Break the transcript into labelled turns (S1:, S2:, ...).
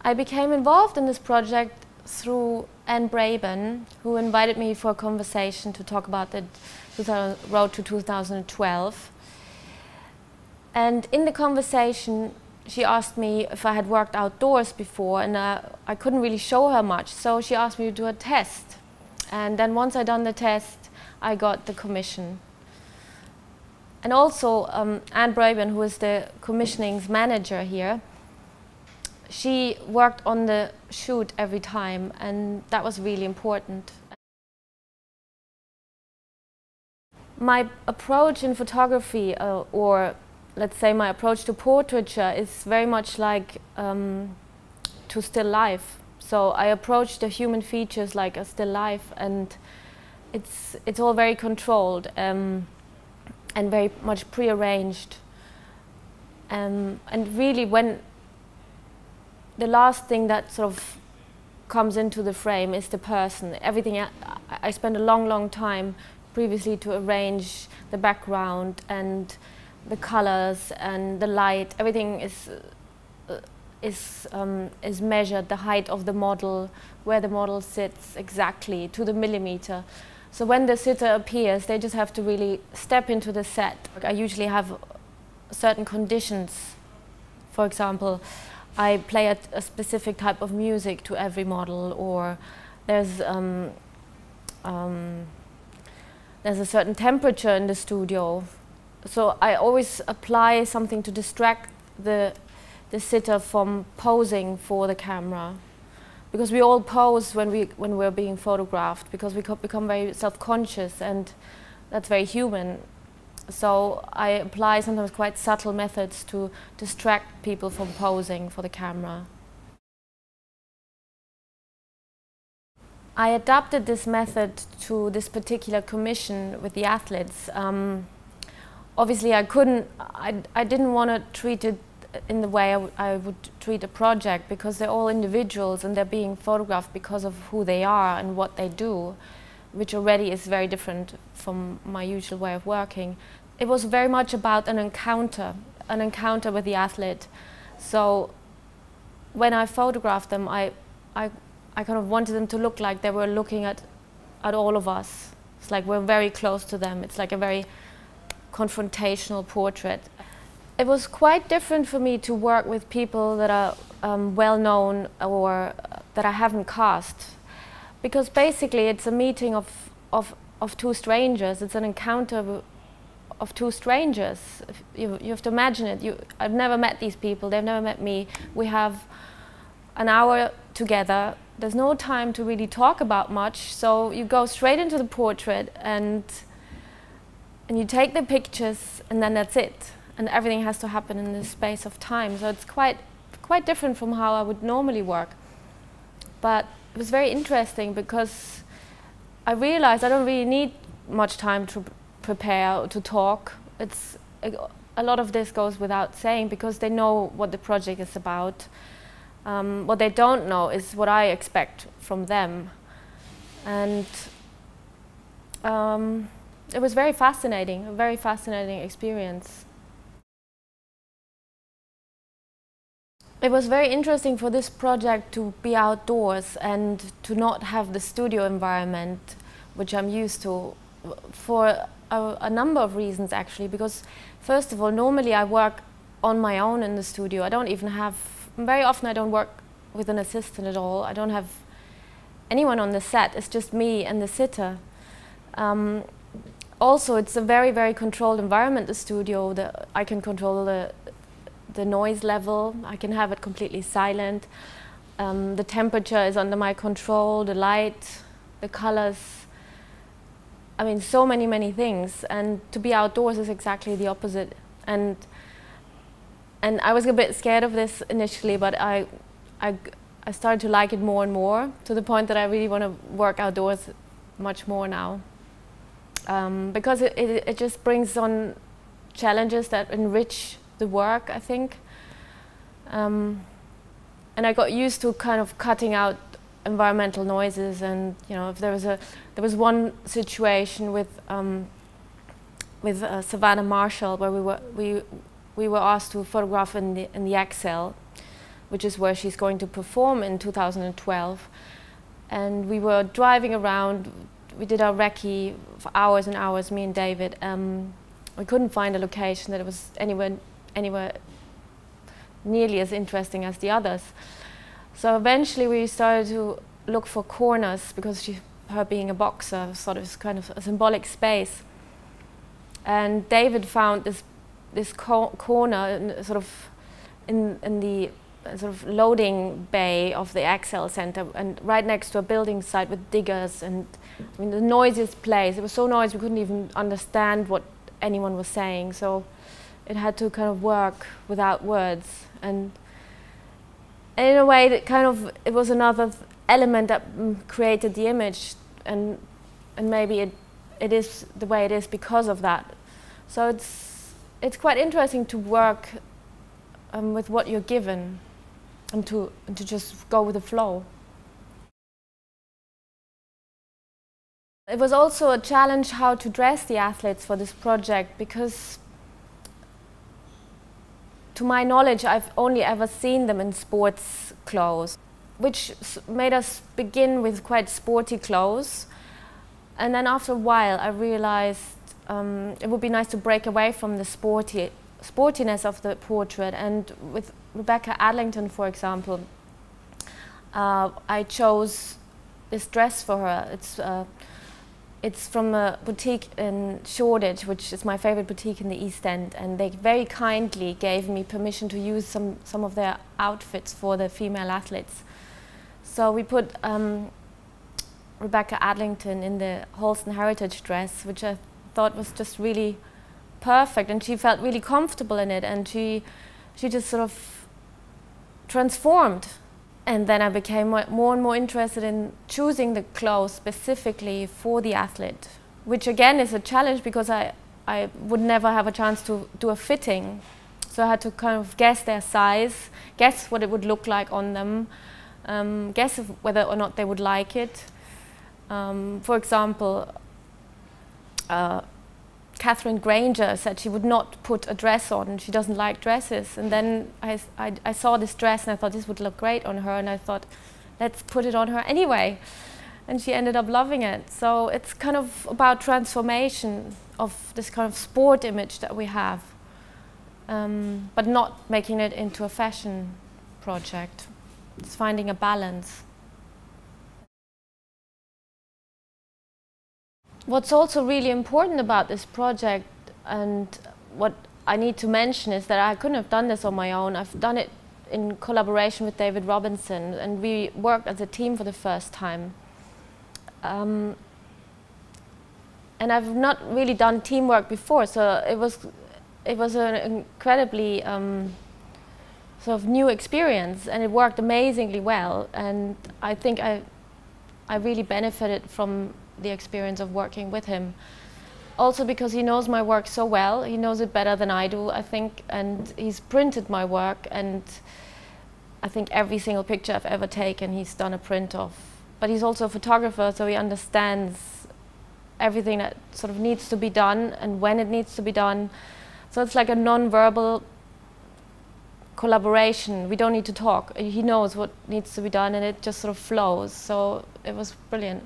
S1: I became involved in this project through Anne Braben, who invited me for a conversation to talk about the road to 2012. And in the conversation, she asked me if I had worked outdoors before, and I couldn't really show her much, so she asked me to do a test. And then once I'd done the test, I got the commission. And also, Anne Braben, who is the commissioning's manager here, she worked on the shoot every time, and that was really important. My approach in photography, or let's say my approach to portraiture, is very much like to still life. So I approach the human features like a still life, and it's all very controlled and very much prearranged. And really, when the last thing that sort of comes into the frame is the person. Everything, I spent a long time previously to arrange the background and the colors and the light. Everything is measured, the height of the model, where the model sits exactly to the millimeter. So when the sitter appears, they just have to really step into the set. I usually have certain conditions. For example, I play a specific type of music to every model, or there's a certain temperature in the studio. So I always apply something to distract the sitter from posing for the camera, because we all pose when we're being photographed, because we become very self-conscious, and that's very human. So I apply sometimes quite subtle methods to distract people from posing for the camera. I adapted this method to this particular commission with the athletes. Obviously, I didn't want to treat it in the way I would treat a project, because they're all individuals and they're being photographed because of who they are and what they do, which already is very different from my usual way of working. It was very much about an encounter with the athlete. So when I photographed them, I kind of wanted them to look like they were looking at all of us. It's like we're very close to them. It's like a very confrontational portrait. It was quite different for me to work with people that are well known or that I haven't cast, because basically it's a meeting of two strangers. It's an encounter of two strangers. You have to imagine it. I've never met these people. They've never met me. We have an hour together. There's no time to really talk about much, so you go straight into the portrait and you take the pictures, and then that's it. And everything has to happen in this space of time. So it's quite different from how I would normally work. But it was very interesting, because I realized I don't really need much time to prepare or to talk. A lot of this goes without saying, because they know what the project is about. What they don't know is what I expect from them. And it was very fascinating, a very fascinating experience. It was very interesting for this project to be outdoors and to not have the studio environment, which I'm used to, for a number of reasons actually. Because first of all, normally I work on my own in the studio. I don't even have, very often I don't work with an assistant at all. I don't have anyone on the set. It's just me and the sitter. Also, it's a very controlled environment, the studio. I can control the noise level. I can have it completely silent. The temperature is under my control, the light, the colors. I mean, so many things. And to be outdoors is exactly the opposite. And I was a bit scared of this initially, but I started to like it more and more, to the point that I really want to work outdoors much more now. Because it just brings on challenges that enrich the work, I think. And I got used to kind of cutting out environmental noises, and you know, if there was one situation with Savannah Marshall where we were asked to photograph in the Excel, which is where she's going to perform in 2012. And we were driving around. We did our recce for hours and hours, me and David. We couldn't find a location that was anywhere nearly as interesting as the others. So eventually we started to look for corners, because her being a boxer sort of kind of a symbolic space. And David found this corner sort of in the sort of loading bay of the Excel Center, and right next to a building site with diggers, and I mean the noisiest place. It was so noisy we couldn't even understand what anyone was saying, so it had to kind of work without words. And in a way that kind of, it was another element that created the image, and maybe it is the way it is because of that. So it's quite interesting to work with what you're given, and to just go with the flow. It was also a challenge how to dress the athletes for this project, because to my knowledge I've only ever seen them in sports clothes, which made us begin with quite sporty clothes. And then after a while I realized it would be nice to break away from the sportiness of the portrait. And with Rebecca Adlington, for example, I chose this dress for her. It's from a boutique in Shoreditch, which is my favorite boutique in the East End, and they very kindly gave me permission to use some of their outfits for the female athletes. So we put Rebecca Adlington in the Holston Heritage dress, which I thought was just really perfect, and she felt really comfortable in it, and she just sort of transformed. And then I became more and more interested in choosing the clothes specifically for the athlete, which again is a challenge, because I would never have a chance to do a fitting. So I had to kind of guess their size, guess what it would look like on them, guess whether or not they would like it. For example, Catherine Granger said she would not put a dress on, she doesn't like dresses. And then I saw this dress and I thought this would look great on her, and I thought, let's put it on her anyway. And she ended up loving it. So it's kind of about transformation of this kind of sport image that we have, but not making it into a fashion project. It's finding a balance. What's also really important about this project, and what I need to mention, is that I couldn't have done this on my own. I've done it in collaboration with David Robinson, and we worked as a team for the first time. And I've not really done teamwork before, so it was an incredibly sort of new experience, and it worked amazingly well. And I think I really benefited from the experience of working with him. Also because he knows my work so well, he knows it better than I do, I think, and he's printed my work, and I think every single picture I've ever taken he's done a print of. But he's also a photographer, so he understands everything that sort of needs to be done and when it needs to be done. So it's like a non-verbal collaboration. We don't need to talk. He knows what needs to be done, and it just sort of flows. So it was brilliant.